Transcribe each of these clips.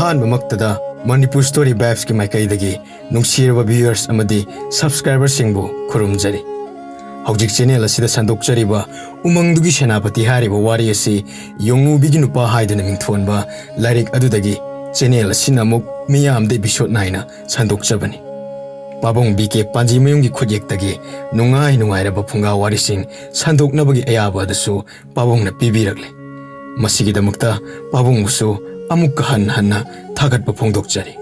ꯑꯍꯥꯟꯕꯃꯛꯇꯗ Manipur story ꯚꯥꯏꯕꯁꯀꯤ ꯃꯥꯏꯀꯩꯗꯒꯤ ꯅꯨꯡꯁꯤꯔꯕ ꯚ꯭ꯌꯨꯌꯔꯁ ꯑꯃꯗꯤ ꯁꯕꯁꯀ꯭ꯔꯥꯏꯕꯔꯁꯤꯡꯕꯨ ꯈꯨꯔꯨꯝꯖꯔꯤ꯫ ꯍꯧꯖꯤꯛ ꯆꯦꯅꯦꯜ ꯑꯁꯤꯗ ꯁꯟꯗꯣꯛꯆꯔꯤꯕ ꯎꯃꯪꯗꯨꯒꯤ ꯁꯦꯅꯥꯄꯇꯤ ꯍꯥꯏꯔꯤꯕ ꯋꯥꯔꯤ ꯑꯁꯤ ꯌꯣꯡꯅꯨꯕꯤꯒꯤ ꯅꯨꯄꯥ ꯍꯥꯏꯗꯨꯅ ꯃꯤꯡꯊꯣꯟꯕ ꯂꯥꯏꯔꯤꯛ ꯑꯗꯨꯗꯒꯤ ꯆꯦꯅꯦꯜ ꯑꯁꯤꯅ ꯑꯃꯨꯛ ꯃꯤꯌꯥꯝꯗ ꯏꯄꯤꯁꯣꯗ ꯅꯥꯏꯅ ꯁꯟꯗꯣꯛꯆꯕꯅꯤ꯫ ꯄꯥꯕꯨꯡ ꯕꯤ.ꯀꯦ. ꯄꯥꯟꯖꯤꯃꯌꯨꯝꯒꯤ ꯈꯨꯠꯌꯦꯛꯇꯒꯤ ꯅꯨꯡꯉꯥꯏꯔꯕ ꯐꯨꯡꯒꯥ ꯋꯥꯔꯤꯁꯤꯡ ꯁꯟꯗꯣꯛꯅꯕꯒꯤ ꯑꯌꯥꯕ ꯑꯗꯨꯁꯨ ꯄꯥꯕꯨꯡꯅ ꯄꯤꯕꯤꯔꯛꯂꯦ꯫ ꯃꯁꯤꯒꯤꯗꯃꯛꯇ ꯄꯥꯕꯨꯡꯕꯨꯁꯨ ꯑꯃꯨꯛꯀ ꯍꯟꯅ ꯊꯥꯒꯠꯄ ꯐꯣꯡꯗꯣꯛꯆꯔꯤ꯫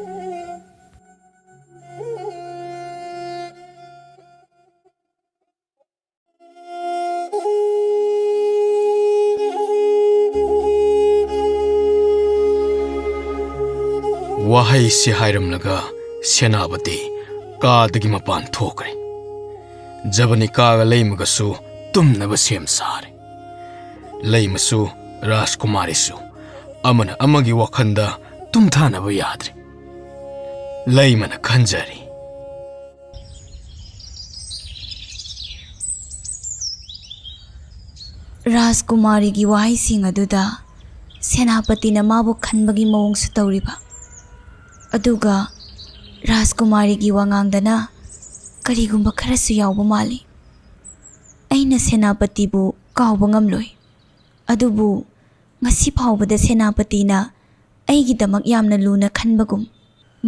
ꯋꯥꯍꯩꯁꯤ ꯍꯥꯏꯔꯝꯂꯒ ꯁꯦꯅꯥꯄꯇꯤ ꯀꯥꯗꯒꯤ ꯃꯄꯥꯟ ꯊꯣꯛꯈ꯭ꯔꯦ꯫ ꯖꯕꯅꯤꯀꯥꯒ ꯂꯩꯃꯒꯁꯨ ꯇꯨꯝꯅꯕ ꯁꯦꯝ ꯁꯥꯔꯦ꯫ ꯂꯩꯃꯁꯨ ꯔꯥꯖꯀꯨꯃꯥꯔꯤꯁꯨ ꯑꯃꯅ ꯑꯃꯒꯤ ꯋꯥꯈꯜꯗ ꯇꯨꯝꯊꯥꯅꯕ ꯌꯥꯗ꯭ꯔꯦ꯫ ꯂꯩꯃꯅ ꯈꯟꯖꯔꯤ, ꯔꯥꯖꯀꯨꯃꯥꯔꯤꯒꯤ ꯋꯥꯍꯩꯁꯤꯡ ꯑꯗꯨꯗ ꯁꯦꯅꯥꯄꯇꯤꯅ ꯃꯥꯕꯨ ꯈꯟꯕꯒꯤ ꯃꯑꯣꯡꯁꯨ ꯇꯧꯔꯤꯕ, ꯑꯗꯨꯒ ꯔꯥꯖꯀꯨꯃꯥꯔꯤꯒꯤ ꯋꯥꯉꯥꯡꯗꯅ ꯀꯔꯤꯒꯨꯝꯕ ꯈꯔꯁꯨ ꯌꯥꯎꯕ ꯃꯥꯜꯂꯤ꯫ ꯑꯩꯅ ꯁꯦꯅꯥꯄꯇꯤꯕꯨ ꯀꯥꯎꯕ ꯉꯝꯂꯣꯏ, ꯑꯗꯨꯕꯨ ꯉꯁꯤ ꯐꯥꯎꯕꯗ ꯁꯦꯅꯥꯄꯇꯤꯅ ꯑꯩꯒꯤꯗꯃꯛ ꯌꯥꯝꯅ ꯂꯨꯅ ꯈꯟꯕꯒꯨꯝ,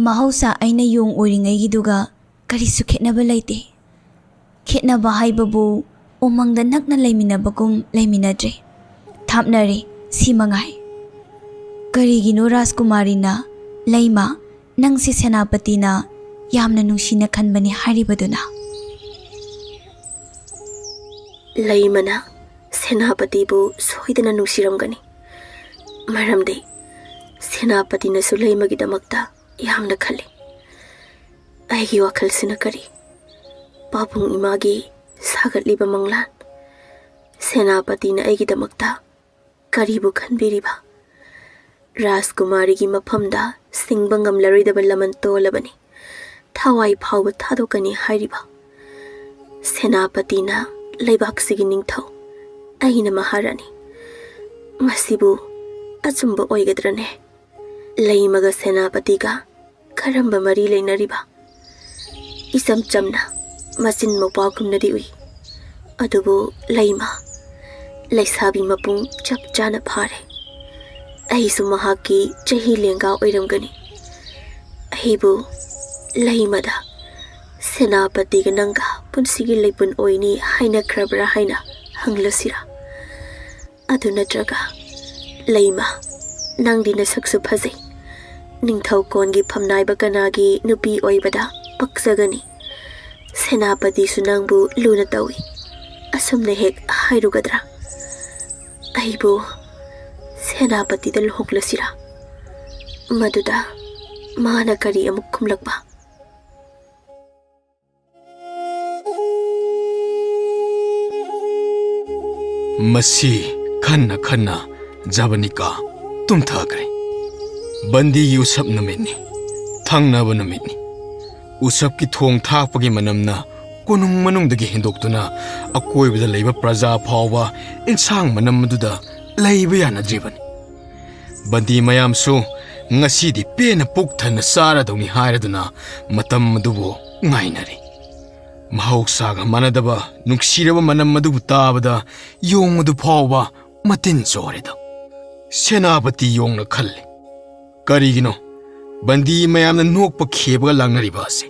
ꯃꯍꯧꯁꯥ ꯑꯩꯅ ꯌꯣꯡ ꯑꯣꯏꯔꯤꯉꯩꯒꯤꯗꯨꯒ ꯀꯔꯤꯁꯨ ꯈꯦꯠꯅꯕ ꯂꯩꯇꯦ꯫ ꯈꯦꯠꯅꯕ ꯍꯥꯏꯕꯕꯨ ꯎꯃꯪꯗ ꯅꯛꯅ ꯂꯩꯃꯤꯟꯅꯕꯒꯨꯝ ꯂꯩꯃꯤꯟꯅꯗ꯭ꯔꯦ, ꯊꯥꯞꯅꯔꯦ, ꯁꯤ ꯃꯉꯥꯏ꯫ ꯀꯔꯤꯒꯤꯅꯣ ꯔꯥꯖꯀꯨꯃꯥꯔꯤꯅ ꯂꯩꯃ, ꯅꯪꯁꯦ ꯁꯦꯅꯥꯄꯇꯤꯅ ꯌꯥꯝꯅ ꯅꯨꯡꯁꯤꯅ ꯈꯟꯕꯅꯤ ꯍꯥꯏꯔꯤꯕꯗꯨꯅ? ꯂꯩꯃꯅ ꯁꯦꯅꯥꯄꯇꯤꯕꯨ ꯁꯣꯏꯗꯅ ꯅꯨꯡꯁꯤꯔꯝꯒꯅꯤ, ꯃꯔꯝꯗꯤ ꯁꯦꯅꯥꯄꯇꯤꯅꯁꯨ ꯂꯩꯃꯒꯤꯗꯃꯛꯇ ꯌꯥꯝꯅ ꯈꯜꯂꯤ꯫ ꯑꯩꯒꯤ ꯋꯥꯈꯜꯁꯤꯅ ꯀꯔꯤ? ꯄꯥꯕꯨꯡ ꯏꯃꯥꯒꯤ ꯁꯥꯒꯠꯂꯤꯕ ꯃꯪꯂꯥꯟ, ꯁꯦꯅꯥꯄꯇꯤꯅ ꯑꯩꯒꯤꯗꯃꯛꯇ ꯀꯔꯤꯕꯨ ꯈꯟꯕꯤꯔꯤꯕ? ꯔꯥꯖꯀꯨꯃꯥꯔꯤꯒꯤ ꯃꯐꯝꯗ ꯁꯤꯡꯕ ꯉꯝꯂꯔꯣꯏꯗꯕ ꯂꯃꯟ ꯇꯣꯜꯂꯕꯅꯤ, ꯊꯋꯥꯏ ꯐꯥꯎꯕ ꯊꯥꯗꯣꯛꯀꯅꯤ ꯍꯥꯏꯔꯤꯕ꯫ ꯁꯦꯅꯥꯄꯇꯤꯅ ꯂꯩꯕꯥꯛꯁꯤꯒꯤ ꯅꯤꯡꯊꯧ, ꯑꯩꯅ ꯃꯍꯥꯔꯥꯅꯤ, ꯃꯁꯤꯕꯨ ꯑꯆꯨꯝꯕ ꯑꯣꯏꯒꯗ꯭ꯔꯅꯦ? ꯂꯩꯃꯒ ꯁꯦꯅꯥꯄꯇꯤꯒ ꯀꯔꯝꯕ ꯃꯔꯤ ꯂꯩꯅꯔꯤꯕ? ꯏꯆꯝ ꯆꯝꯅ ꯃꯆꯤꯟ ꯃꯧꯄꯥꯒꯨꯝꯅꯗꯤ ꯎꯏ, ꯑꯗꯨꯕꯨ ꯂꯩꯃ ꯂꯩꯁꯥꯕꯤ ꯃꯄꯨꯡ ꯆꯞ ꯆꯥꯅ ꯐꯥꯔꯦ꯫ ꯑꯩꯁꯨ ꯃꯍꯥꯛꯀꯤ ꯆꯍꯤ ꯂꯦꯡꯒꯥ ꯑꯣꯏꯔꯝꯒꯅꯤ꯫ ꯑꯩꯕꯨ ꯂꯩꯃꯗ ꯁꯦꯅꯥꯄꯇꯤꯒ ꯅꯪꯒ ꯄꯨꯟꯁꯤꯒꯤ ꯂꯩꯄꯨꯟ ꯑꯣꯏꯅꯤ ꯍꯥꯏꯅꯈ꯭ꯔꯕ꯭ꯔꯥ ꯍꯥꯏꯅ ꯍꯪꯂꯁꯤꯔꯥ? ꯑꯗꯨ ꯅꯠꯇ꯭ꯔꯒ, ꯂꯩꯃ, ꯅꯪꯗꯤ ꯅꯁꯛꯁꯨ ꯐꯖꯩ, ꯅꯤꯡꯊꯧꯀꯣꯟꯒꯤ ꯐꯝꯅꯥꯏꯕ ꯀꯅꯥꯒꯤ ꯅꯨꯄꯤ ꯑꯣꯏꯕꯗ ꯄꯛꯆꯒꯅꯤ, ꯁꯦꯅꯥꯄꯇꯤꯁꯨ ꯅꯪꯕꯨ ꯂꯨꯅ ꯇꯧꯏ, ꯑꯁꯨꯝꯅ ꯍꯦꯛ ꯍꯥꯏꯔꯨꯒꯗ꯭ꯔꯥ? ꯑꯩꯕꯨ ꯁꯦꯅꯥꯄꯇꯤꯗ ꯂꯨꯍꯣꯡꯂꯁꯤꯔꯥ? ꯃꯗꯨꯗ ꯃꯥꯅ ꯀꯔꯤ ꯑꯃꯨꯛ ꯈꯨꯝꯂꯛꯄ? ꯃꯁꯤ ꯈꯟꯅ ꯈꯟꯅ ꯖꯕꯅꯤꯀꯥ ꯇꯨꯝꯊꯈ꯭ꯔꯦ꯫ ꯕꯟꯗꯤꯒꯤ ꯎꯁꯞ ꯅꯨꯃꯤꯠꯅꯤ, ꯊꯪꯅꯕ ꯅꯨꯃꯤꯠꯅꯤ꯫ ꯎꯁꯞꯀꯤ ꯊꯣꯡ ꯊꯥꯛꯄꯒꯤ ꯃꯅꯝꯅ ꯀꯣꯅꯨꯡ ꯃꯅꯨꯡꯗꯒꯤ ꯍꯦꯟꯗꯣꯛꯇꯨꯅ ꯑꯀꯣꯏꯕꯗ ꯂꯩꯕ ꯄ꯭ꯔꯖꯥ ꯐꯥꯎꯕ ꯏꯟꯁꯥꯡ ꯃꯅꯝ ꯑꯗꯨꯗ ꯂꯩꯕ ꯌꯥꯅꯗ꯭ꯔꯤꯕꯅꯤ꯫ ꯕꯟꯗꯤ ꯃꯌꯥꯝꯁꯨ ꯉꯁꯤꯗꯤ ꯄꯦꯟꯅ ꯄꯨꯛ ꯊꯟꯅ ꯆꯥꯔꯗꯧꯅꯤ ꯍꯥꯏꯔꯗꯨꯅ ꯃꯇꯝ ꯑꯗꯨꯕꯨ ꯉꯥꯏꯅꯔꯤ꯫ ꯃꯍꯧꯁꯥꯒ ꯃꯥꯟꯅꯗꯕ ꯅꯨꯡꯁꯤꯔꯕ ꯃꯅꯝ ꯑꯗꯨꯕꯨ ꯇꯥꯕꯗ ꯌꯣꯡ ꯑꯗꯨ ꯐꯥꯎꯕ ꯃꯇꯤꯟ ꯆꯣꯔꯦꯗ꯫ ꯁꯦꯅꯥꯄꯇꯤ ꯌꯣꯡꯅ ꯈꯜꯂꯤ, ꯀꯔꯤꯒꯤꯅꯣ ꯕꯟꯗꯤ ꯃꯌꯥꯝꯅ ꯅꯣꯛꯄ ꯈꯦꯕꯒ ꯂꯥꯡꯅꯔꯤꯕ ꯑꯁꯤ?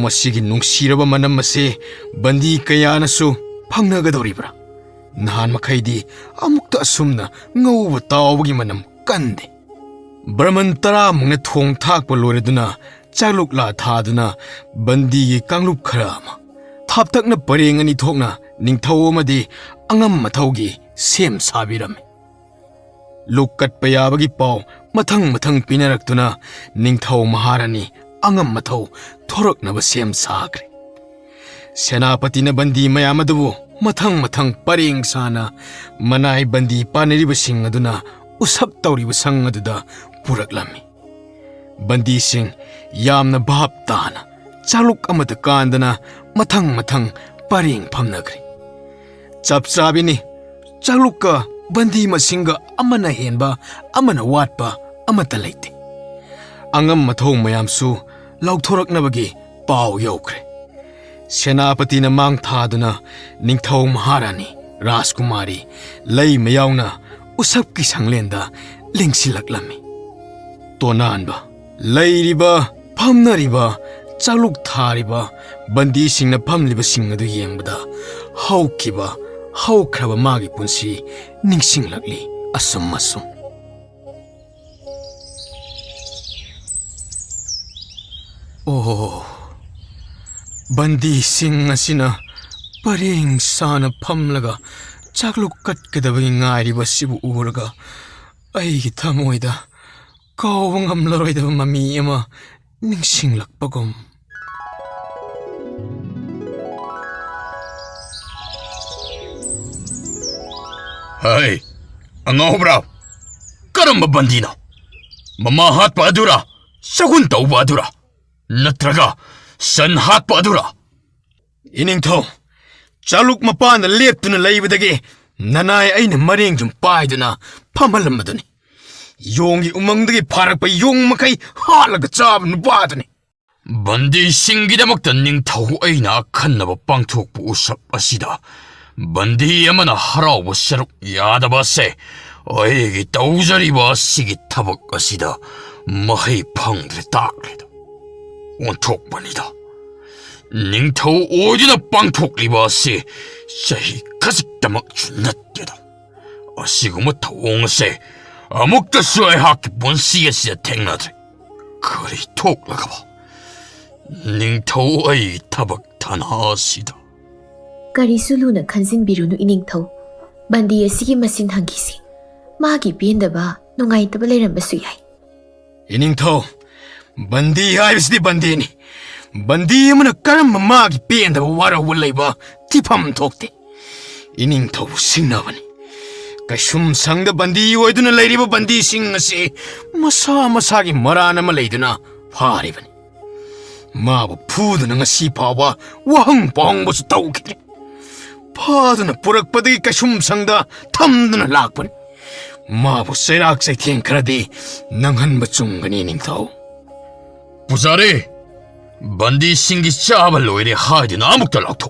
ꯃꯁꯤꯒꯤ ꯅꯨꯡꯁꯤꯔꯕ ꯃꯅꯝ ꯑꯁꯤ ꯕꯟꯗꯤ ꯀꯌꯥꯅꯁꯨ ꯐꯪꯅꯒꯗꯧꯔꯤꯕ꯭ꯔꯥ? ꯅꯍꯥꯟ ꯃꯈꯩꯗꯤ ꯑꯃꯨꯛꯇ ꯑꯁꯨꯝꯅ ꯉꯧꯕ ꯇꯥꯎꯕꯒꯤ ꯃꯅꯝ ꯀꯟꯗꯦ꯫ ꯕ꯭ꯔꯃꯟ 10ꯃꯨꯛꯅ ꯊꯣꯡ ꯊꯥꯛꯄ ꯂꯣꯏꯔꯗꯨꯅ ꯆꯥꯛꯂꯨꯛꯂꯥ ꯊꯥꯗꯨꯅ ꯕꯟꯗꯤꯒꯤ ꯀꯥꯡꯂꯨꯞ ꯈꯔ ꯑꯃ ꯊꯥꯞꯇꯛꯅ ꯄꯔꯦꯡ ꯑꯅꯤ ꯊꯣꯛꯅ ꯅꯤꯡꯊꯧ ꯑꯃꯗꯤ ꯑꯉꯝ ꯃꯊꯧꯒꯤ ꯁꯦꯝ ꯁꯥꯕꯤꯔꯝꯃꯤ꯫ ꯂꯨꯛ ꯀꯠꯄ ꯌꯥꯕꯒꯤ ꯄꯥꯎ ꯃꯊꯪ ꯄꯤꯅꯔꯛꯇꯨꯅ ꯅꯤꯡꯊꯧ ꯃꯍꯥꯔꯥꯅꯤ ꯑꯉꯝ ꯃꯊꯧ ꯊꯣꯔꯛꯅꯕ ꯁꯦꯝ ꯁꯥꯈ꯭ꯔꯦ꯫ ꯁꯦꯅꯥꯄꯇꯤꯅ ꯕꯟꯗꯤ ꯃꯌꯥꯝ ꯑꯗꯨꯕꯨ ꯃꯊꯪ ꯄꯔꯦꯡ ꯁꯥꯅ ꯃꯅꯥꯏ ꯕꯟꯗꯤ ꯄꯥꯅꯔꯤꯕꯁꯤꯡ ꯑꯗꯨꯅ ꯎꯁꯞ ꯇꯧꯔꯤꯕ ꯁꯪ ꯑꯗꯨꯗ ꯄꯨꯔꯛꯂꯝꯃꯤ꯫ ꯕꯟꯗꯤꯁꯤꯡ ꯌꯥꯝꯅ ꯚꯥꯞ ꯇꯥꯅ ꯆꯥꯛꯂꯨꯛ ꯑꯃꯗ ꯀꯥꯟꯗꯅ ꯃꯊꯪ ꯄꯔꯦꯡ ꯐꯝꯅꯈ꯭ꯔꯦ꯫ ꯆꯞ ꯆꯥꯕꯤꯅꯤ, ꯆꯥꯛꯂꯨꯛꯀ ꯕꯟꯗꯤ ꯃꯁꯤꯡꯒ ꯑꯃꯅ ꯍꯦꯟꯕ ꯑꯃꯅ ꯋꯥꯠꯄ ꯑꯃꯠꯇ ꯂꯩꯇꯦ꯫ angam mathong mayamsu lauthoraknabagi pau yokre senapati na mang thaduna ningthau maharani Rajkumari lay mayawna usap ki sanglenda lingsilaklami tonanba layriba phamnariba chaluk thariba bandi singna phamliba sing adu yengbada haukiba haukraba magi punsi ningsinglakli asum asum oh bandi sing asina pareng sana phamlaga chakluk katkadabi ngairiba sibu uraga aigi thamoida kaw ngamlaroidaba mami ama ningsinglakpagum Hey, angobra. Karamba bandino. Mama hat pa adura. Sagun tau pa adura. Natraga san hat pa adura. Iningtho chaluk mapana leptuna leibadagi nanai aina mareng jum paiduna phamalamaduni yongi umangdagi pharakpa yong makai halaga chab nupaduni Bandi singgidamakta ningthau aina khannaba pangthokpu usap asida bandi amana harauba saruk yadaba se oigi tauzariba sigi thabak asida mahai phangdre takleda onthokpanida ningthau oidina pangthokliba se sahi khaziktamak chunatteda asiguma thawong se amukta suai hakki bonsi asida thengnadre kari thoklagaba ningthau ai thabak thanasida Karisu luna khanjinbirunu iningthau bandi asigi masin hangisi magi pendaba nungaitaba leirambasu yai Iningtho bandi haibisdi bandini bandi amana karam magi penda wara wulaiba tipam thokte iningtho singnabani kaishum sangda bandi oiduna leiriba bandi sing asi masa masagi marana ma leiduna pharibani mabu phuduna ngasi pawa wahang pangbasu tawkidre phaduna purakpadagi kaishum sangda thamduna lakpani mabu serak saitheng khradi nanghanba chungani ningtho Pujari bandi singi chaba loire haidina amukta lakto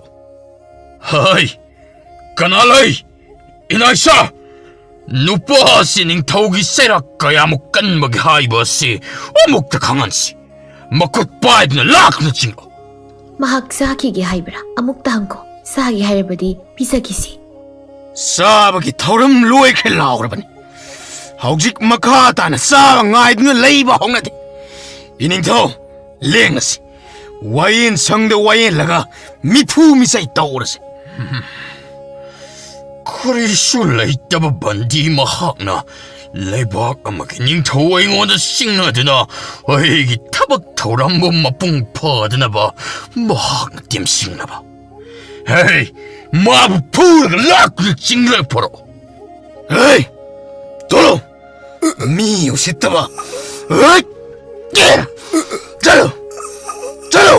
hai kanalai inaisa nupa si ningthaugi serak kayamuk kanbagi haiba si amukta khangansi makut paidna lakna chingo mahak sakige haibra amukta hangko sagi hairabadi pisakisi sabagi thoram loi khelaurabani haujik makha tana saba ngaiduna leiba hongnade iningtho lengasi wayen sangda wayen laga mithu misai taurase Karisu laitaba bandi mahakna leibak amagi ningthau aingonda singnaduna aigi thabak thaurambu mapung phadnaba mahakna temsingnaba hey mabu phuraga lakna chinglak phoro hey tolo mi usittaba hey chalo chalo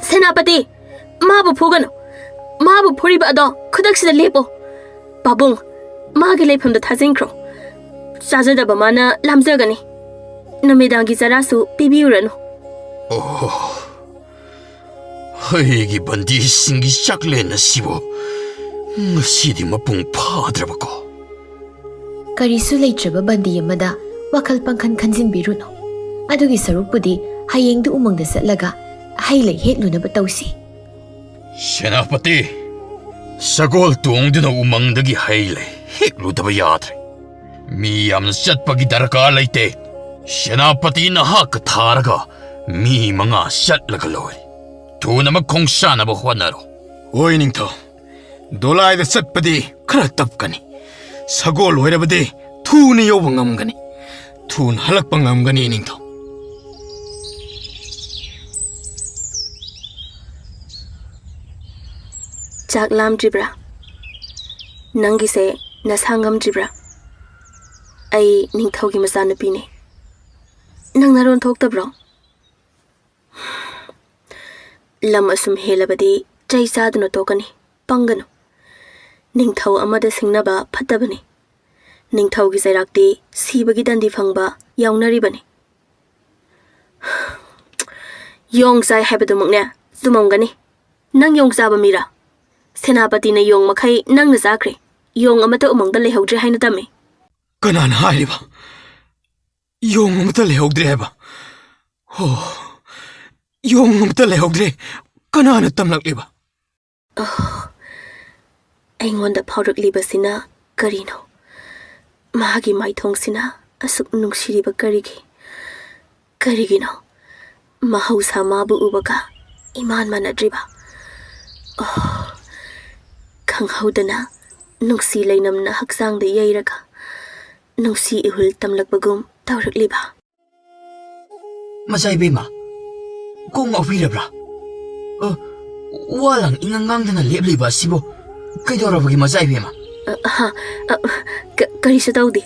Senapati, mabu phugano. Mabu phuriba ado khudaksida lepo. Babung, magi lepham da thajingkro. Chajadaba mana lamjagani. Namidangi jarasu pibiuranu. aigi bandi singi chakle na sibo ngasidi mapung phadrabako Karisu leitraba bandi amada wakal pangkhan khanjinbirunu adugi sarukpudi hayengdu umangda satlaga hailai hetlunaba tausi Senapati sagol tungduna umangdagi haile hekludaba yadre mi yamna chatpagi darkar leite Senapati na hak tharaga mi manga chatlaga loi tunama khongsanaba hwanaro oi ningtho dolai da chatpadi khara tapkani sagol hoirabadi thuni yoba ngamgani thun halakpa ngamgani ningtho Chak lamdribra. Nangi se nasangam dribra. Ai ningthaugi masanupi ne. Nang naron thoktabro. Lam asum helabadi chai saduna tokani pangano. Ningthau amada singnaba phatabani. Ningthaugi sairakti sibagi dandi phangba yaunaribani. ꯌꯣꯡ ꯆꯥꯏ ꯍꯥꯏꯕꯗꯨꯃꯛꯅꯦ ꯆꯨꯝꯃꯝꯒꯅꯤ ꯅꯪ ꯌꯣꯡ ꯆꯥꯕ ꯃꯤꯔꯥ ꯁꯦꯅꯥꯄꯇꯤꯅ ꯌꯣꯡ ꯃꯈꯩ ꯅꯪꯅ ꯆꯥꯈ꯭ꯔꯦ ꯌꯣꯡ ꯑꯃꯠꯇ ꯎꯃꯪꯗ ꯂꯩꯍꯧꯗ꯭ꯔꯦ ꯍꯥꯏꯅ ꯇꯝꯃꯤ ꯀꯅꯥꯅ ꯍꯥꯏꯔꯤꯕ ꯌꯣꯡ ꯑꯃꯇ ꯂꯩꯍꯧꯗ꯭ꯔꯦ ꯍꯥꯏꯕ ꯍꯣ ꯌꯣꯡ ꯑꯃꯇ ꯂꯩꯍꯧꯗ꯭ꯔꯦ ꯀꯅꯥꯅ ꯇꯝꯂꯛꯂꯤꯕ ꯑꯩꯉꯣꯟꯗ ꯐꯥꯎꯔꯛꯂꯤꯕꯁꯤꯅ ꯀꯔꯤꯅꯣ ꯃꯥꯒꯤ ꯃꯥꯏꯊꯣꯡꯁꯤꯅ ꯑꯁꯨꯛ ꯅꯨꯡꯁꯤꯔꯤꯕ ꯀꯔꯤꯒꯤꯅꯣ ꯃꯍꯧꯁꯥ ꯃꯥꯕꯨ ꯎꯕꯒ ꯏꯃꯥꯟ ꯃꯥꯟꯅꯗ꯭ꯔꯤꯕ ꯈꯪꯍꯧꯗꯅ ꯅꯨꯡꯁꯤ ꯂꯩꯅꯝꯅ ꯍꯛꯆꯥꯡꯗ ꯌꯩꯔꯒ ꯅꯨꯡꯁꯤ ꯏꯍꯨꯜ ꯇꯝꯂꯛꯄꯒꯨꯝ ꯇꯧꯔꯛꯂꯤꯕ ꯃꯆꯥꯏꯕꯦꯝꯃ ꯀꯣꯛ ꯉꯥꯎꯕꯤꯔꯕ꯭ꯔꯥ ꯋꯥꯂꯥꯡ ꯏꯉꯥꯡꯉꯥꯡꯗꯅ ꯂꯦꯞꯂꯤꯕ ꯑꯁꯤꯕꯨ ꯀꯩꯗꯧꯔꯕꯒꯤ ꯃꯆꯥꯏꯕꯦꯝꯃ ꯀꯔꯤꯁꯨ ꯇꯧꯗꯦ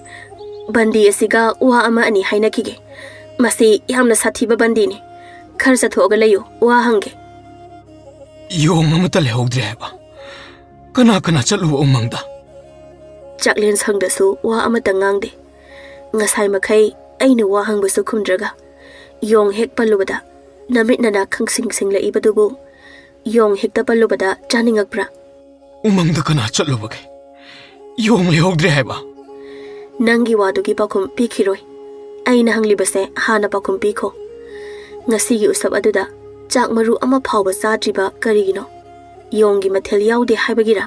ꯕꯟꯗꯤ ꯑꯁꯤꯒ ꯋꯥ ꯑꯃ ꯑꯅꯤ ꯍꯥꯏꯅꯈꯤꯒꯦ ꯃꯁꯤ ꯌꯥꯝꯅ ꯁꯥꯊꯤꯕ ꯕꯟꯗꯤꯅꯤ ꯈꯔ ꯆꯠꯊꯣꯛꯑꯒ ꯂꯩꯌꯨ ꯋꯥ ꯍꯪꯒꯦ ꯌꯣꯡ ꯑꯃꯇ ꯂꯩꯍꯧꯗ꯭ꯔꯦ ꯍꯥꯏꯕ ꯀꯅꯥ ꯆꯠꯂꯨꯕ ꯎꯃꯪꯗ ꯆꯥꯛꯂꯦꯟ ꯁꯪꯗꯁꯨ ꯋꯥ ꯑꯃꯇ ꯉꯥꯡꯗꯦ ꯉꯁꯥꯏ ꯃꯈꯩ ꯑꯩꯅ ꯋꯥ ꯍꯪꯕꯁꯨ ꯈꯨꯝꯗ꯭ꯔꯒ ꯌꯣꯡ ꯍꯦꯛ ꯄꯜꯂꯨꯕꯗ ꯅꯃꯤꯠ ꯅꯅꯥ ꯈꯪꯁꯤꯡꯂꯛꯏꯕꯗꯨꯕꯨ ꯌꯣꯡ ꯍꯦꯛꯇ ꯄꯜꯂꯨꯕꯗ ꯆꯥꯅꯤꯡꯉꯛꯄ꯭ꯔꯥ ꯎꯃꯪꯗ ꯀꯅꯥ ꯆꯠꯂꯨꯕꯒꯦ ꯌꯣꯡ ꯂꯩꯍꯧꯗ꯭ꯔꯦ ꯍꯥꯏꯕ ꯅꯪꯒꯤ ꯋꯥꯗꯨꯒꯤ ꯄꯥꯎꯈꯨꯝ ꯄꯤꯈꯤꯔꯣꯏ ꯑꯩꯅ ꯍꯪꯂꯤꯕꯁꯦ ꯍꯥꯟꯅ ꯄꯥꯎꯈꯨꯝ ꯄꯤꯈꯣ ꯉꯁꯤꯒꯤ ꯎꯁꯞ ꯑꯗꯨꯗ ꯆꯥꯛ ꯃꯔꯨ ꯑꯃ ꯐꯥꯎꯕ ꯆꯥꯗ꯭ꯔꯤꯕ ꯀꯔꯤꯒꯤꯅꯣ ꯌꯣꯡꯒꯤ ꯃꯊꯦꯜ ꯌꯥꯎꯗꯦ ꯍꯥꯏꯕꯒꯤꯔ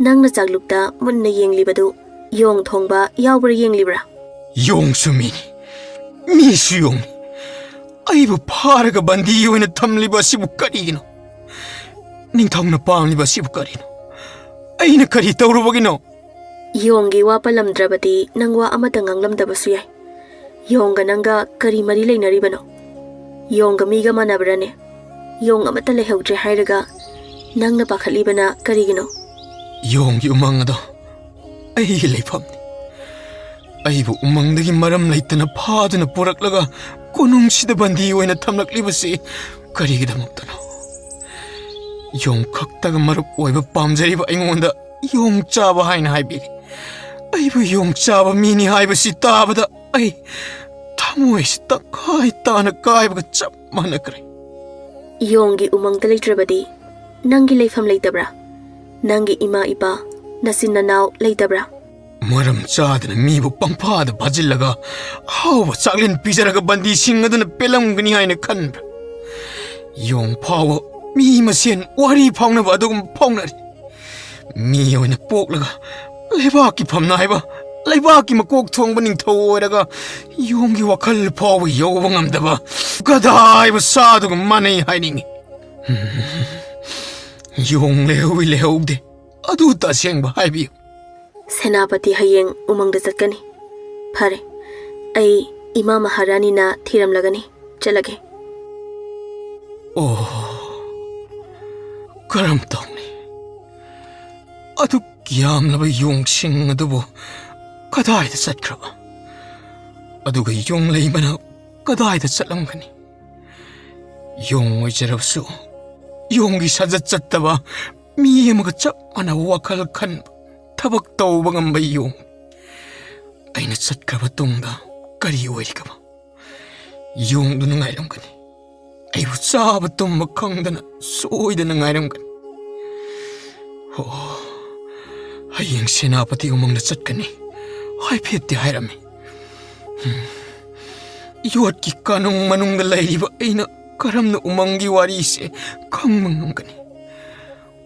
ꯅꯪꯅ ꯆꯥꯛꯂꯨꯛꯇ ꯃꯨꯟꯅ ꯌꯦꯡꯂꯤꯕꯗꯨ ꯌꯣꯡ ꯊꯣꯡꯕ ꯌꯥꯎꯕ꯭ꯔꯥ ꯌꯦꯡꯂꯤꯕ꯭ꯔꯥ ꯌꯣꯡꯁꯨ ꯃꯤꯅꯤ ꯃꯤꯁꯨ ꯌꯣꯡꯅꯤ ꯑꯩꯕꯨ ꯐꯥꯔꯒ ꯕꯟꯗꯤ ꯑꯣꯏꯅ ꯊꯝꯂꯤꯕ ꯑꯁꯤꯕꯨ ꯀꯔꯤꯒꯤꯅꯣ ꯅꯤꯡꯊꯧꯅ ꯄꯥꯝꯂꯤꯕ ꯑꯁꯤꯕꯨ ꯀꯔꯤꯅꯣ ꯑꯩꯅ ꯀꯔꯤ ꯇꯧꯔꯨꯕꯒꯤꯅꯣ ꯌꯣꯡꯒꯤ ꯋꯥ ꯄꯜꯂꯝꯗ꯭ꯔꯕꯗꯤ ꯅꯪ ꯋꯥ ꯑꯃꯇ ꯉꯥꯡꯂꯝꯗꯕꯁꯨ ꯌꯥꯏ ꯌꯣꯡꯒ ꯅꯪꯒ ꯀꯔꯤ ꯃꯔꯤ ꯂꯩꯅꯔꯤꯕꯅꯣ ꯌꯣꯡꯒ ꯃꯤꯒ ꯃꯥꯟꯅꯕ꯭ꯔꯅꯦ ꯌꯣꯡ ꯑꯃꯠꯇ ꯂꯩꯍꯧꯗ꯭ꯔꯦ ꯍꯥꯏꯔꯒ ꯅꯪꯅ ꯄꯥꯈꯠꯂꯤꯕꯅ ꯀꯔꯤꯒꯤꯅꯣ ꯌꯣꯡꯒꯤ ꯎꯃꯪ ꯑꯗꯣ ꯑꯩꯒꯤ ꯂꯩꯐꯝꯅꯤ ꯑꯩꯕꯨ ꯎꯃꯪꯗꯒꯤ ꯃꯔꯝ ꯂꯩꯇꯅ ꯐꯥꯗꯨꯅ ꯄꯨꯔꯛꯂꯒ ꯀꯣꯅꯨꯡꯁꯤꯗ ꯕꯟꯗꯤ ꯑꯣꯏꯅ ꯊꯝꯂꯛꯂꯤꯕꯁꯤ ꯀꯔꯤꯒꯤꯗꯃꯛꯇꯅꯣ ꯌꯣꯡ ꯈꯛꯇꯒ ꯃꯔꯨꯞ ꯑꯣꯏꯕ ꯄꯥꯝꯖꯔꯤꯕ ꯑꯩꯉꯣꯟꯗ ꯌꯣꯡ ꯆꯥꯕ ꯍꯥꯏꯅ ꯍꯥꯏꯕꯤꯔꯤ ꯑꯩꯕꯨ ꯌꯣꯡ ꯆꯥꯕ ꯃꯤꯅꯤ ꯍꯥꯏꯕꯁꯤ ꯇꯥꯕꯗ ꯑꯩ ꯊꯃꯣꯏꯁꯤ ꯇꯪꯈꯥꯏ ꯇꯥꯅ ꯀꯥꯏꯕꯒ ꯆꯞ ꯃꯥꯟꯅꯈ꯭ꯔꯦ ꯌꯣꯡꯒꯤ ꯎꯃꯪꯗ ꯂꯩꯇ꯭ꯔꯕꯗꯤ ꯅꯪꯒꯤ ꯂꯩꯐꯝ ꯂꯩꯇꯕ꯭ꯔꯥ ꯅꯪꯒꯤ ꯏꯃꯥ ꯏꯄꯥ ꯅꯆꯤꯟ ꯅꯅꯥꯎ ꯂꯩꯇꯕ꯭ꯔꯥ ꯃꯔꯝ ꯆꯥꯗꯅ ꯃꯤꯕꯨ ꯄꯪꯐꯥꯗ ꯐꯥꯖꯤꯜꯂꯒ ꯍꯥꯎꯕ ꯆꯥꯛꯂꯦꯟ ꯄꯤꯖꯔꯒ ꯕꯟꯗꯤꯁꯤꯡ ꯑꯗꯨꯅ ꯄꯦꯜꯂꯝꯒꯅꯤ ꯍꯥꯏꯅ ꯈꯟꯕ꯭ꯔꯥ ꯌꯣꯡ ꯐꯥꯎꯕ ꯃꯤ ꯃꯁꯦꯟ ꯋꯥꯔꯤ ꯐꯥꯎꯅꯕ ꯑꯗꯨꯒꯨꯝꯕ ꯐꯥꯎꯅꯔꯤ ꯃꯤ ꯑꯣꯏꯅ ꯄꯣꯛꯂꯒ ꯂꯩꯕꯥꯛꯀꯤ ꯐꯝꯅꯥꯏꯕ ꯂꯩꯕꯥꯛꯀꯤ ꯃꯀꯣꯛ ꯊꯣꯡꯕ ꯅꯤꯡꯊꯧ ꯑꯣꯏꯔꯒ ꯌꯣꯡꯒꯤ ꯋꯥꯈꯜ ꯐꯥꯎꯕ ꯌꯧꯕ ꯉꯝꯗꯕ ꯒꯙꯥ ꯍꯥꯏꯕ ꯁꯥꯗꯨꯒ ꯃꯥꯟꯅꯩ ꯍꯥꯏꯅꯤꯡꯉꯤ ꯌꯣꯡ ꯂꯩꯍꯧꯗꯦ ꯑꯗꯨ ꯇꯁꯦꯡꯕ ꯍꯥꯏꯕꯤꯌꯨ ꯁꯦꯅꯥꯄꯇꯤ ꯍꯌꯦꯡ ꯎꯃꯪꯗ ꯆꯠꯀꯅꯤ ꯐꯔꯦ ꯑꯩ ꯏꯃꯥ ꯃꯍꯥꯔꯥꯅꯤꯅ ꯊꯤꯔꯝꯂꯒꯅꯤ ꯆꯠꯂꯒꯦ ꯑꯣ ꯀꯔꯝ ꯇꯧꯅꯤ ꯑꯗꯨꯛ ꯌꯥꯝꯂꯕ ꯌꯣꯡꯁꯤꯡ ꯑꯗꯨꯕꯨ ꯀꯗꯥꯏꯗ ꯆꯠꯈ꯭ꯔꯕ ꯑꯗꯨꯒ ꯌꯣꯡ ꯂꯩꯕꯅ ꯀꯗꯥꯏꯗ ꯆꯠꯂꯝꯒꯅꯤ ꯌꯣꯡ ꯑꯣꯏꯖꯔꯕꯁꯨ ꯌꯣꯡꯒꯤ ꯁꯥꯖꯠ ꯆꯠꯇꯕ ꯃꯤ ꯑꯃꯒ ꯆꯞ ꯃꯥꯟꯅꯕ ꯋꯥꯈꯜ ꯈꯟꯕ ꯊꯕꯛ ꯇꯧꯕ ꯉꯝꯕ ꯌꯣꯡ ꯑꯩꯅ ꯆꯠꯈ꯭ꯔꯕ ꯇꯨꯡꯗ ꯀꯔꯤ ꯑꯣꯏꯔꯤꯒꯕ ꯌꯣꯡꯗꯨꯅ ꯉꯥꯏꯔꯝꯒꯅꯤ ꯑꯩꯕꯨ ꯆꯥꯕ ꯇꯨꯝꯕ ꯈꯪꯗꯅ ꯁꯣꯏꯗꯅ ꯉꯥꯏꯔꯝꯒꯅꯤ ꯍꯌꯦꯡ ꯁꯦꯅꯥꯄꯇꯤ ꯎꯃꯪꯗ ꯆꯠꯀꯅꯤ ꯍꯥꯏꯐꯦꯠꯇꯤ ꯍꯥꯏꯔꯝꯃꯤ ꯌꯣꯠꯀꯤ ꯀꯥꯅꯨꯡ ꯃꯅꯨꯡꯗ ꯂꯩꯔꯤꯕ ꯑꯩꯅ ꯀꯔꯝꯅ ꯎꯃꯪꯒꯤ ꯋꯥꯔꯤꯁꯦ ꯈꯪꯕ ꯉꯝꯒꯅꯤ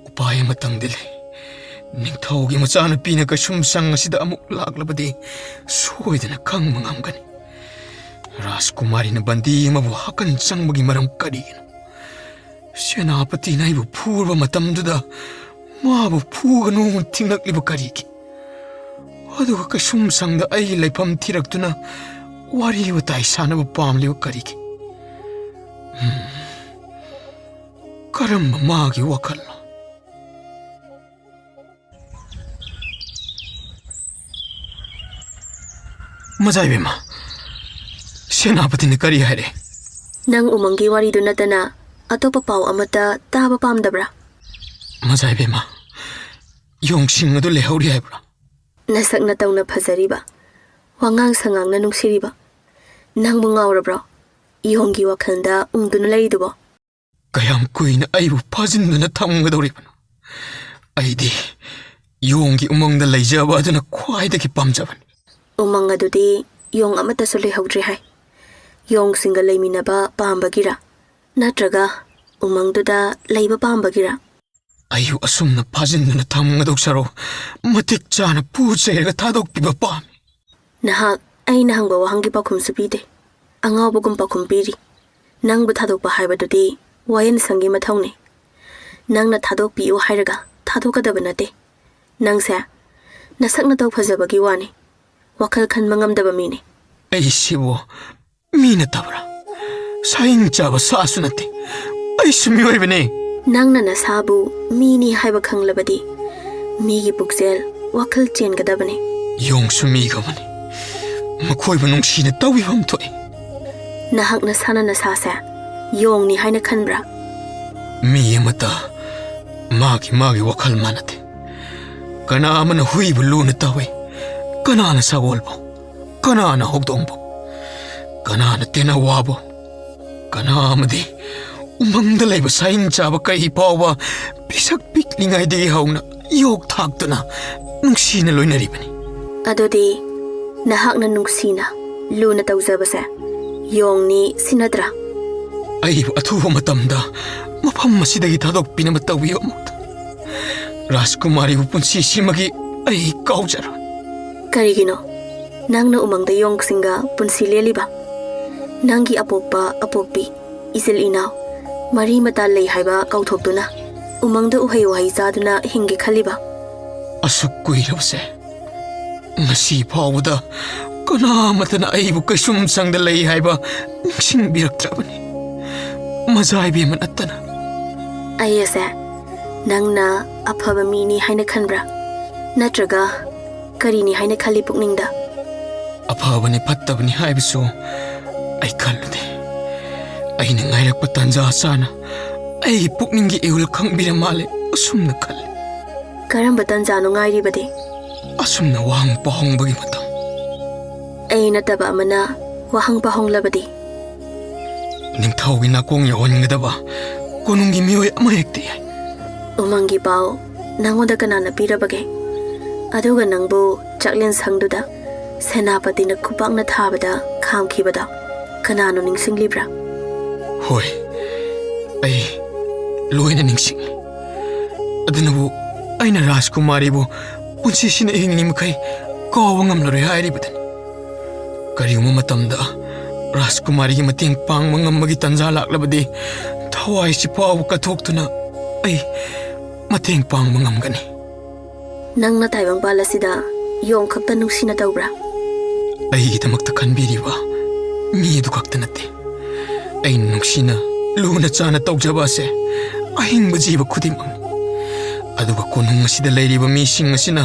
ꯎꯄꯥꯏ ꯑꯃꯇꯪꯗꯤ ꯂꯩ ꯅꯤꯡꯊꯧꯒꯤ ꯃꯆꯥꯅꯨꯄꯤꯅ ꯀꯩꯁꯨꯝꯁꯪ ꯑꯁꯤꯗ ꯑꯃꯨꯛ ꯂꯥꯛꯂꯕꯗꯤ ꯁꯣꯏꯗꯅ ꯈꯪꯕ ꯉꯝꯒꯅꯤ ꯔꯥꯖꯀꯨꯃꯥꯔꯤꯅ ꯕꯟꯗꯤ ꯑꯃꯕꯨ ꯍꯥꯀꯟ ꯆꯪꯕꯒꯤ ꯃꯔꯝ ꯀꯔꯤꯒꯤꯅꯣ ꯁꯦꯅꯥꯄꯇꯤꯅ ꯑꯩꯕꯨ ꯐꯨꯔꯕ ꯃꯇꯝꯗꯨꯗ 마부 푸가노 팅락리버 가리기 어두가 그 숨상다 아이 레밤 티락두나 와리와 다이사나부 밤리와 가리기 까름마 마기 와칼라 마자이베마 세나부티니 까리 하래 ꯅꯪ ꯎꯃꯪꯒꯤ ꯋꯥꯔꯤꯗꯨ ꯅꯠꯇꯅ ꯑꯇꯣꯞꯄ ꯄꯥꯎ ꯑꯃꯠꯇ ꯇꯥꯕ ꯄꯥꯝꯗꯕ꯭ꯔꯥ? ꯃꯖꯥꯏꯕꯦꯝꯃ ꯌꯣꯡꯁꯤꯡ ꯑꯗꯨ ꯂꯩꯍꯧꯔꯤ ꯍꯥꯏꯕ꯭ꯔꯥ? ꯅꯁꯛ ꯅꯇꯧꯅ ꯐꯖꯔꯤꯕ, ꯋꯥꯉꯥꯡ ꯁꯉꯥꯡꯅ ꯅꯨꯡꯁꯤꯔꯤꯕ, ꯅꯪꯕꯨ ꯉꯥꯎꯔꯕ꯭ꯔꯣ? ꯌꯣꯡꯒꯤ ꯋꯥꯈꯜꯗ ꯎꯪꯗꯨꯅ ꯂꯩꯔꯤꯗꯨꯕꯣ? ꯀꯌꯥꯝ ꯀꯨꯏꯅ ꯑꯩꯕꯨ ꯐꯥꯖꯤꯟꯗꯨꯅ ꯊꯝꯒꯗꯧꯔꯤꯕꯅꯣ? ꯑꯩꯗꯤ ꯌꯣꯡꯒꯤ ꯎꯃꯪꯗ ꯂꯩꯖꯕ ꯑꯗꯨꯅ ꯈ꯭ꯋꯥꯏꯗꯒꯤ ꯄꯥꯝꯖꯕꯅꯤ. ꯎꯃꯪ ꯑꯗꯨꯗꯤ ꯌꯣꯡ ꯑꯃꯠꯇꯁꯨ ꯂꯩꯍꯧꯗ꯭ꯔꯦ ꯍꯥꯏ. ꯌꯣꯡꯁꯤꯡꯒ ꯂꯩꯃꯤꯟꯅꯕ ꯄꯥꯝꯕꯒꯤꯔ? ꯅꯠꯇ꯭ꯔꯒ ꯎꯃꯪꯗꯨꯗ ꯂꯩꯕ ꯄꯥꯝꯕꯒꯤꯔ? ꯑꯩꯕꯨ ꯑꯁꯨꯝꯅ ꯐꯥꯖꯤꯟꯗꯨꯅ ꯊꯝꯒꯗꯧ ꯁꯔꯨꯛ ꯃꯇꯤꯛ ꯆꯥꯅ ꯄꯨ ꯆꯩꯔꯒ ꯊꯥꯗꯣꯛꯄꯤꯕ ꯄꯥꯝꯃꯤ. ꯅꯍꯥꯛ ꯑꯩꯅ ꯍꯪꯕ ꯋꯥꯍꯪꯒꯤ ꯄꯥꯎꯈꯨꯝꯁꯨ ꯄꯤꯗꯦ. ꯑꯉꯥꯎꯕꯒꯨꯝ ꯄꯥꯎꯈꯨꯝ ꯄꯤꯔꯤ. ꯅꯪꯕꯨ ꯊꯥꯗꯣꯛꯄ ꯍꯥꯏꯕꯗꯨꯗꯤ ꯋꯥꯌꯦꯜꯁꯪꯒꯤ ꯃꯊꯧꯅꯤ. ꯅꯪꯅ ꯊꯥꯗꯣꯛꯄꯤꯌꯨ ꯍꯥꯏꯔꯒ ꯊꯥꯗꯣꯛꯀꯗꯕ ꯅꯠꯇꯦ. ꯅꯪꯁꯦ ꯅꯁꯛ ꯅꯇꯧ ꯐꯖꯕꯒꯤ ꯋꯥꯅꯤ. ꯋꯥꯈꯜ ꯈꯟꯕ ꯉꯝꯗꯕ ꯃꯤꯅꯤ. ꯑꯩꯁꯤꯕꯨ ꯃꯤ ꯅꯠꯇꯕ꯭ꯔꯥ? ꯁꯥꯏꯡ ꯆꯥꯕ ꯁꯥꯁꯨ ꯅꯠꯇꯦ. ꯑꯩꯁꯨ ꯃꯤꯑꯣꯏꯕꯅꯤ. ꯅꯪꯅ ꯅꯁꯥꯕꯨ ꯃꯤꯅꯤ ꯍꯥꯏꯕ ꯈꯪꯂꯕꯗꯤ ꯃꯤꯒꯤ ꯄꯨꯛꯆꯦꯜ ꯋꯥꯈꯜ ꯆꯦꯟꯒꯗꯕꯅꯤ. ꯌꯣꯡꯁꯨ ꯃꯤꯒꯨꯝꯕꯅꯤ. ꯃꯈꯣꯏꯕꯨ ꯅꯨꯡꯁꯤꯅ ꯇꯧꯕꯤꯐꯝ ꯊꯣꯛꯏ. ꯅꯍꯥꯛ ꯅꯁꯥꯅ ꯅꯁꯥꯁꯦ ꯌꯣꯡꯅꯤ ꯍꯥꯏꯅ ꯈꯟꯕ꯭ꯔꯥ? ꯃꯤ ꯑꯃꯠꯇ ꯃꯥꯒꯤ ꯋꯥꯈꯜ ꯃꯥꯟꯅꯗꯦ. ꯀꯅꯥ ꯑꯃꯅ ꯍꯨꯏꯕꯨ ꯂꯨꯅ ꯇꯧꯏ, ꯀꯅꯥꯅ ꯁꯒꯣꯜꯕꯨ, ꯀꯅꯥꯅ ꯍꯧꯗꯣꯡꯕꯨ, ꯀꯅꯥꯅ ꯇꯦꯅꯋꯥꯕꯨ, ꯀꯅꯥ ꯑꯃꯗꯤ ꯎꯃꯪꯗ ꯂꯩꯕ ꯁꯥꯏꯟ ꯆꯥꯕ ꯀꯩ ꯐꯥꯎꯕ ꯄꯤꯁꯛ ꯄꯤꯛꯂꯤꯉꯩꯗꯒꯤ ꯍꯧꯅ ꯌꯣꯛ ꯊꯥꯛꯇꯨꯅ ꯅꯨꯡꯁꯤꯅ ꯂꯣꯏꯅꯔꯤꯕꯅꯤ. ꯑꯗꯨꯗꯤ ꯅꯍꯥꯛꯅ ꯅꯨꯡꯁꯤꯅ ꯂꯨꯅ ꯇꯧꯖꯕꯁꯦ ꯌꯣꯡꯅꯤ ꯁꯤꯅꯗ꯭ꯔꯥ? ꯑꯩꯕꯨ ꯑꯊꯨꯕ ꯃꯇꯝꯗ ꯃꯐꯝ ꯑꯁꯤꯗꯒꯤ ꯊꯥꯗꯣꯛꯄꯤꯅꯕ ꯇꯧꯕꯤꯌꯨ ꯑꯃꯨꯛꯇ. ꯔꯥꯖꯀꯨꯃꯥꯔꯤꯕꯨ ꯄꯨꯟꯁꯤꯁꯤꯃꯒꯤ ꯑꯩ ꯀꯥꯎꯖꯔꯣꯏ. ꯀꯔꯤꯒꯤꯅꯣ ꯅꯪꯅ ꯎꯃꯪꯗ ꯌꯣꯡꯁꯤꯡꯒ ꯄꯨꯟꯁꯤ ꯂꯦꯜꯂꯤꯕ? ꯅꯪꯒꯤ ꯑꯄꯣꯛꯄ ꯑꯄꯣꯛꯄꯤ ꯏꯆꯤꯜ ꯏꯅꯥꯎ ꯃꯔꯤ ꯃꯇꯥ ꯂꯩ ꯍꯥꯏꯕ ꯀꯥꯎꯊꯣꯛꯇꯨꯅ ꯎꯃꯪꯗ ꯎꯍꯩ ꯋꯥꯍꯩ ꯆꯥꯗꯨꯅ ꯍꯤꯡꯒꯦ ꯈꯜꯂꯤꯕ? ꯑꯁꯨꯛ ꯀꯨꯏꯔꯕꯁꯦ ꯉꯁꯤ ꯐꯥꯎꯕꯗ ꯀꯅꯥ ꯑꯃꯠꯇꯅ ꯑꯩꯕꯨ ꯀꯩꯁꯨꯝꯁꯪꯗ ꯂꯩ ꯍꯥꯏꯕ ꯅꯤꯡꯁꯤꯡꯕꯤꯔꯛꯇ꯭ꯔꯕꯅꯤ. ꯃꯖꯥꯏꯕꯦꯝꯃ ꯅꯠꯇꯅ. ꯑꯩ ꯑꯁꯦ ꯅꯪꯅ ꯑꯐꯕ ꯃꯤꯅꯤ ꯍꯥꯏꯅ ꯈꯟꯕ꯭ꯔꯥ? ꯅꯠꯇ꯭ꯔꯒ ꯀꯔꯤꯅꯤ ꯍꯥꯏꯅ ꯈꯜꯂꯤ ꯄꯨꯛꯅꯤꯡꯗ? ꯑꯐꯕꯅꯤ ꯐꯠꯇꯕꯅꯤ ꯍꯥꯏꯕꯁꯨ ꯑꯩ ꯈꯜꯂꯨꯗꯦ. ꯑꯩꯅ ꯉꯥꯏꯔꯛꯄ ꯇꯥꯟꯖꯥ ꯆꯥꯅ ꯑꯩꯒꯤ ꯄꯨꯛꯅꯤꯡꯒꯤ ꯏꯍꯨꯜ ꯈꯪꯕꯤꯔ ꯃꯥꯜꯂꯦ ꯑꯁꯨꯝꯅ ꯈꯜꯂꯤ. ꯀꯔꯝꯕ ꯇꯥꯟꯖꯥꯅꯣ ꯉꯥꯏꯔꯤꯕꯗꯤ? ꯑꯁꯨꯝꯅ ꯋꯥꯍꯪ ꯄꯥꯎꯍꯪꯕꯒꯤ ꯃꯇꯝ. ꯑꯩ ꯅꯠꯇꯕ ꯑꯃꯅ ꯋꯥꯍꯪ ꯄꯥꯎꯍꯪꯂꯕꯗꯤ? ꯅꯤꯡꯊꯧꯒꯤ ꯅꯥꯀꯣꯡ ꯌꯧꯍꯟꯒꯗꯕ ꯀꯣꯅꯨꯡꯒꯤ ꯃꯤꯑꯣꯏ ꯑꯃꯍꯦꯛꯇ ꯌꯥꯏ. ꯎꯃꯪꯒꯤ ꯄꯥꯎ ꯅꯪꯉꯣꯟꯗ ꯀꯅꯥꯅ ꯄꯤꯔꯕꯒꯦ? ꯑꯗꯨꯒ ꯅꯪꯕꯨ ꯆꯥꯛꯂꯦꯟ ꯁꯪꯗꯨꯗ ꯁꯦꯅꯥꯄꯇꯤꯅ ꯈꯨꯄꯥꯛꯅ ꯊꯥꯕꯗ ꯈꯥꯝꯈꯤꯕꯗꯣ ꯀꯅꯥꯅꯣ ꯅꯤꯡꯁꯤꯡꯂꯤꯕ꯭ꯔꯥ? ꯍꯣꯏ, ꯑꯩ ꯂꯣꯏꯅ ꯅꯤꯡꯁꯤꯡꯉꯤ. ꯑꯗꯨꯅꯕꯨ ꯑꯩꯅ ꯔꯥꯖꯀꯨꯃꯥꯔꯤꯕꯨ ꯄꯨꯟꯁꯤꯁꯤꯅ ꯍꯤꯡꯂꯤꯃꯈꯩ ꯀꯥꯎꯕ ꯉꯝꯂꯔꯣꯏ ꯍꯥꯏꯔꯤꯕꯗꯨꯅꯤ. ꯀꯔꯤꯒꯨꯝꯕ ꯃꯇꯝꯗ ꯔꯥꯖꯀꯨꯃꯥꯔꯤꯒꯤ ꯃꯇꯦꯡ ꯄꯥꯡꯕ ꯉꯝꯕꯒꯤ ꯇꯥꯟꯖꯥ ꯂꯥꯛꯂꯕꯗꯤ ꯊꯋꯥꯏꯁꯤ ꯐꯥꯎꯕ ꯀꯠꯊꯣꯛꯇꯨꯅ ꯑꯩ ꯃꯇꯦꯡ ꯄꯥꯡꯕ ꯉꯝꯒꯅꯤ. ꯅꯪꯅ ꯇꯥꯏꯕꯪꯄꯥꯜ ꯑꯁꯤꯗ ꯌꯣꯡ ꯈꯛꯇ ꯅꯨꯡꯁꯤꯅ ꯇꯧꯕ꯭ꯔꯥ? ꯑꯩꯒꯤꯗꯃꯛꯇ ꯈꯟꯕꯤꯔꯤꯕ ꯃꯤ ꯑꯗꯨ ꯈꯛꯇ ꯅꯠꯇꯦ. ꯑꯩꯅ ꯅꯨꯡꯁꯤꯅ ꯂꯨꯅ ꯆꯥꯅ ꯇꯧꯖꯕ ꯑꯁꯦ ꯑꯍꯤꯡꯕ ꯖꯤꯕ ꯈꯨꯗꯤꯡꯃꯛꯅꯤ. ꯑꯗꯨꯒ ꯀꯣꯅꯨꯡ ꯑꯁꯤꯗ ꯂꯩꯔꯤꯕ ꯃꯤꯁꯤꯡ ꯑꯁꯤꯅ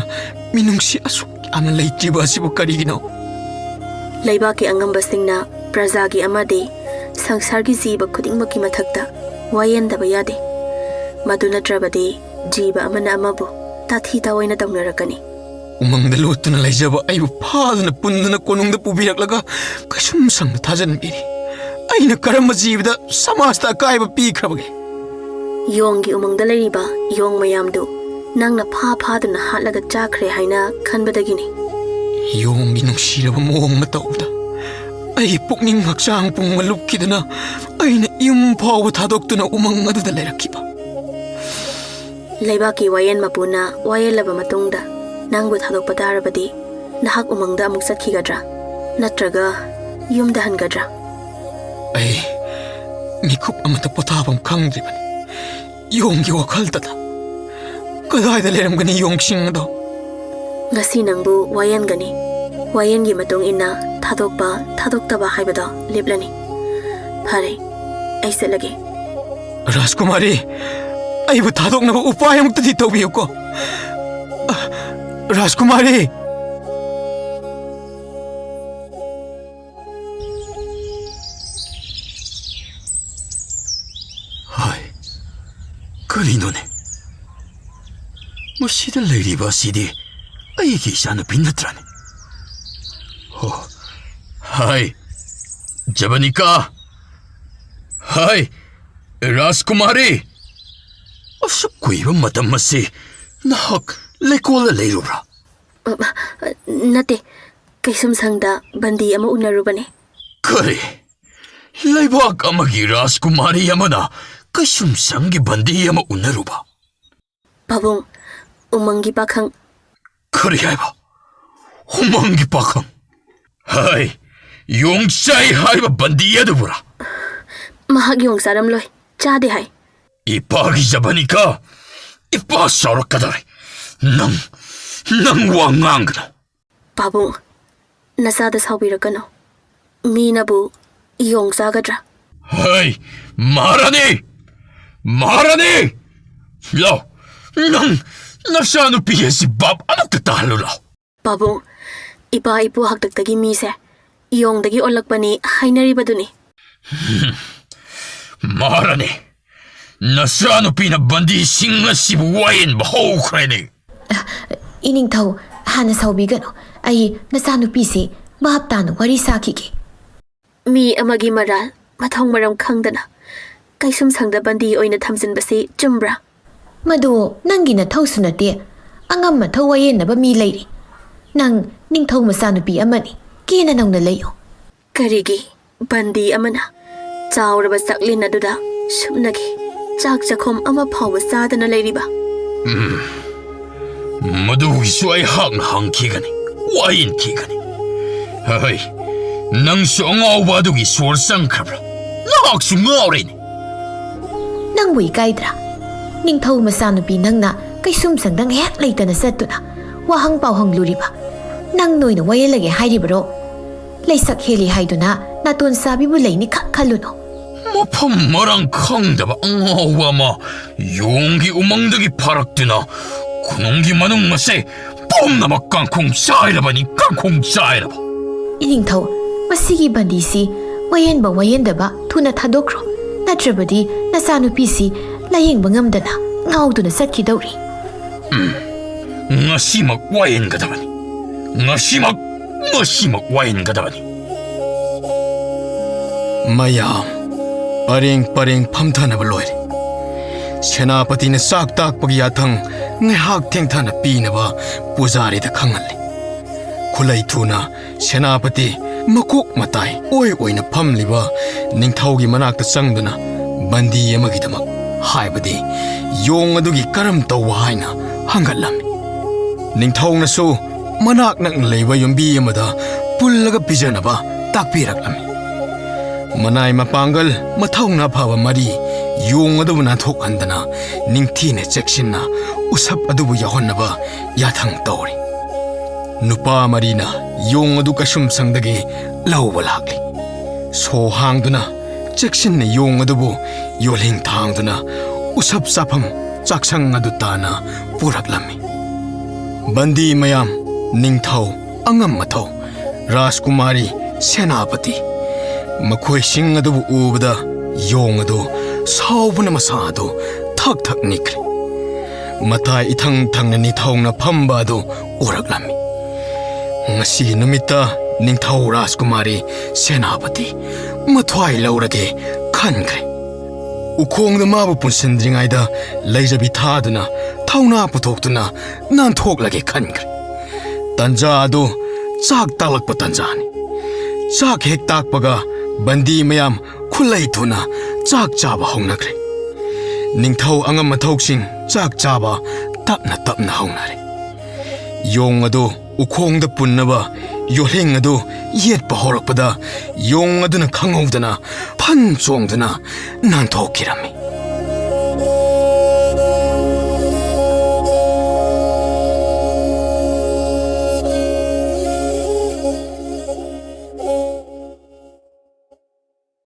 ꯃꯤꯅꯨꯡꯁꯤ ꯑꯁꯨꯛ ꯌꯥꯝꯅ ꯂꯩꯇ꯭ꯔꯤꯕ ꯑꯁꯤꯕꯨ ꯀꯔꯤꯒꯤꯅꯣ? ꯂꯩꯕꯥꯛꯀꯤ ꯑꯉꯝꯕꯁꯤꯡꯅ ꯄ꯭ꯔꯖꯥꯒꯤ ꯑꯃꯗꯤ ꯁꯪꯁꯥꯔꯒꯤ ꯖꯤꯕ ꯈꯨꯗꯤꯡꯃꯛꯀꯤ ꯃꯊꯛꯇ ꯋꯥꯌꯦꯟꯗꯕ ꯌꯥꯗꯦ. ꯃꯗꯨ ꯅꯠꯇ꯭ꯔꯕꯗꯤ ꯖꯤꯕ ꯑꯃꯅ ꯑꯃꯕꯨ ꯇꯥꯊꯤ ꯇꯥꯑꯣꯏꯅ ꯇꯧꯅꯔꯛꯀꯅꯤ. ꯎꯃꯪꯗ ꯂꯣꯠꯇꯨꯅ ꯂꯩꯖꯕ ꯑꯩꯕꯨ ꯐꯥꯗꯨꯅ ꯄꯨꯟꯗꯨꯅ ꯀꯣꯅꯨꯡꯗ ꯄꯨꯕꯤꯔꯛꯂꯒ ꯀꯩꯁꯨꯝ ꯁꯪꯅ ꯊꯥꯖꯟꯕꯤꯔꯤ. ꯑꯩꯅ ꯀꯔꯝꯕ ꯖꯤꯕꯗ ꯁꯃꯥꯖꯇ ꯑꯀꯥꯏꯕ ꯄꯤꯈ꯭ꯔꯕꯒꯦ? ꯌꯣꯡꯒꯤ ꯎꯃꯪꯗ ꯂꯩꯔꯤꯕ ꯌꯣꯡ ꯃꯌꯥꯝꯗꯨ ꯅꯪꯅ ꯐꯥꯗꯨꯅ ꯍꯥꯠꯂꯒ ꯆꯥꯈ꯭ꯔꯦ ꯍꯥꯏꯅ ꯈꯟꯕꯗꯒꯤꯅꯤ. ꯌꯣꯡꯒꯤ ꯅꯨꯡꯁꯤꯔꯕ ꯃꯑꯣꯡ ꯃꯇꯧꯗ ꯑꯩꯒꯤ ꯄꯨꯛꯅꯤꯡ ꯍꯛꯆꯥꯡ ꯄꯨꯡꯕ ꯂꯨꯞꯈꯤꯗꯨꯅ ꯑꯩꯅ ꯌꯨꯝ ꯐꯥꯎꯕ ꯊꯥꯗꯣꯛꯇꯨꯅ ꯎꯃꯪ ꯑꯗꯨꯗ ꯂꯩꯔꯛꯈꯤꯕ. ꯂꯩꯕꯥꯛꯀꯤ ꯋꯥꯌꯦꯟ ꯃꯄꯨꯅ ꯋꯥꯌꯦꯜꯂꯕ ꯃꯇꯨꯡꯗ ꯅꯪꯕꯨ ꯊꯥꯗꯣꯛꯄ ꯇꯥꯔꯕꯗꯤ ꯅꯍꯥꯛ ꯎꯃꯪꯗ ꯑꯃꯨꯛ ꯆꯠꯈꯤꯒꯗ꯭ꯔꯥ? ꯅꯠꯇ꯭ꯔꯒ ꯌꯨꯝꯗ ꯍꯟꯒꯗ꯭ꯔꯥ? ꯑꯩ ꯃꯤꯀꯨꯞ ꯑꯃꯇ ꯄꯣꯊꯥꯐꯝ ꯈꯪꯗ꯭ꯔꯤꯕꯅꯤ. ꯌꯣꯡꯒꯤ ꯋꯥꯈꯜꯗꯗ ꯀꯗꯥꯏꯗ ꯂꯩꯔꯝꯒꯅꯤ ꯌꯣꯡꯁꯤꯡ ꯑꯗꯣ? ꯉꯁꯤ ꯅꯪꯕꯨ ꯋꯥꯌꯦꯟꯒꯅꯤ. ꯋꯥꯌꯦꯟꯒꯤ ꯃꯇꯨꯡ ꯏꯟꯅ ꯊꯥꯗꯣꯛꯄ ꯊꯥꯗꯣꯛꯇꯕ ꯍꯥꯏꯕꯗꯣ ꯂꯦꯞꯂꯅꯤ. ꯐꯔꯦ, ꯑꯩ ꯆꯠꯂꯒꯦ. ꯔꯥꯖꯀꯨꯃꯥꯔꯤ, ꯑꯩꯕꯨ ꯊꯥꯗꯣꯛꯅꯕ ꯎꯄꯥꯏ ꯑꯃꯨꯛꯇꯗꯤ ꯇꯧꯕꯤꯌꯨꯀꯣ. ꯔꯥꯖꯀꯨꯃꯥꯔꯤ! ꯍꯥꯏ, ꯀꯔꯤꯅꯣꯅꯦ? ꯃꯁꯤꯗ ꯂꯩꯔꯤꯕ ꯑꯁꯤꯗꯤ ꯑꯩꯒꯤ ꯏꯆꯥꯅꯨꯄꯤ ꯅꯠꯇ꯭ꯔꯅꯦ? ꯍꯣ, ꯍꯥꯏ, ꯖꯕꯅꯤꯀꯥ, Hai, Raskumari! Asuk kuiba matamasi, nahak lekola leirubra. Nate, kaisum sangda bandi ama unarubane. Kari, leibak amagi Raskumari amana kaisum sangi bandi ama unaruba. Pabong, umangi pakhang. Kari haiba, umangi pakhang. Hai, yongsai haiba bandi adubura. Mahag yung saram loy, chade hai. Ipagi jabani ka, ipa saurak kadari. Nang wangang na. Pabong, nasada saubiragano. Minabu, yung sagadra. Hai, marani! Marani! Lo, nasano piye si Bob anak tatalo lo. Pabong, ipa ipo hagdagdagi mise. Yung dagi olagpani hainari ba duni? Marani! Nasano pinabandi singa sibuwain bahaw kreni. Ining thau hana saubigano ai nasanupi se mahaptano wari sakige. Mi amagi maral, mathong maram khangdana. Kaisum sangda bandi oina thamjinbasi chumbra. Madu nangi na thau sunate angam ma thau wayen na ba mi leiri. Nang ning thau masanupi amani kina nang na leyo. Karigi, bandi amana. Chawraba saklin aduda sumnagi. Chak chakhom ama phawa sadana leiriba. Madugisu ay hang kigani. Wain kigani. Hai, nang su ngaw ba dugi sur sang kabra. Nak su ngaw rin. Nang bui kaidra. Ning thau masanupi nang na kay sumsang dang hek leita na satuna. Wahang pauhang luriba. Nang noy na wayalagi hairibro. Laysak heli haiduna natun sabi mo lay ni kaluno. Mapam marang khangdaba ngawa ma yonggi umangdagi parakduna kunonggi manung mase pom na kangkong sairabani kangkong sairaba. Ining thau masigi bandisi wayen ba tuna thadokro natrabadi nasanupi si layeng bangamdana ngauduna satkidawri. Ngasimak wayen gadabani. Ngasimak wayen gadabani. Mayam Aring paring pamthanaba loire. Senapati na sak takpagi yathang ngahak thengthana pinaba pujari da khangalli. Khulai thuna senapati makok matai oi oina phamliba ningthaugi manakta changduna bandi amagidamak haibadi yong adugi karam tawwa haina hangatlami. Ningthauna su manak nang leiba yombi amada pullaga pijanaba takpiraklami. Manay mapangal mathauna phaba mari yong adubu na thokhandana ningthine cheksinna usap adubu yahonnaba yathang tawri. Nupa marina yong adu kasum sangdagi lawba lakli. So hangduna cheksinne yong adubu yoling thangduna usap sapam chaksang adu tana puraklami. Bandi mayam ningthau angam mathau Raskumari Senapati Makhoi sing adubu ubada yong adu saubuna masa adu thak nikri. Matai ithang thangna nithawna phamba adu uraklami. Ngasi numita ningthau Raskumari Senapati mathwai laurage khankre. Ukhongda mabu punsindringaida leijabi thaduna thawna puthokduna nanthok khankre. Tanja adu chak talakpa tanjani. Chak hek takpaga bandi mayam khulai thuna chak chaba hongnakre. Ningthau angam mathoksing chak chaba tapna hongnare. Yong adu ukhongda punnaba yohleng adu yetpa horakpada yong aduna khanghovdana phan chongdana nanthokirami.